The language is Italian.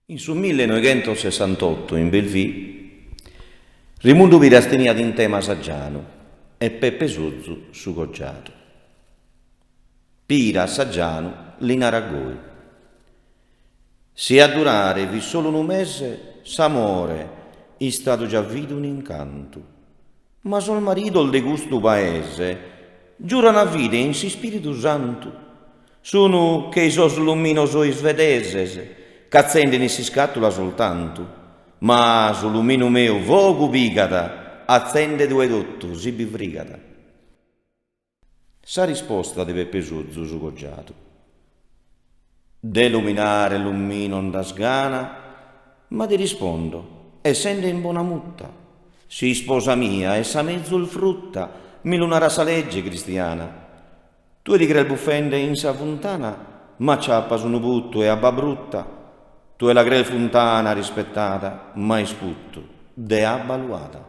In su 1968 in Belvì, Rimundu Pirastini ad in tema saggiano e Peppe Suzzu su Goggiato. Pira saggiano l'inaragoi. Se a durare vi solo un mese, s'amore è stato già visto un incanto. Ma sol marito il de gusto paese, giura una vita in si spirito santo. Sono che i sos luminosi svedeses, cazzende ne si scattola soltanto, ma sul lumino mio vogu picata, accende due dotto, si bivricata. Sa risposta di Peppe Suzzu su Goggiato. De luminare lumino da sgana, ma ti rispondo, essendo in buona mutta, si sposa mia e sa mezzo il frutta, mi lunara sa legge cristiana. Tu eri il buffende in sa fontana, ma ciappa su un butto e abba brutta. Tu è la grel fontana rispettata, mai sputto, de abba luata.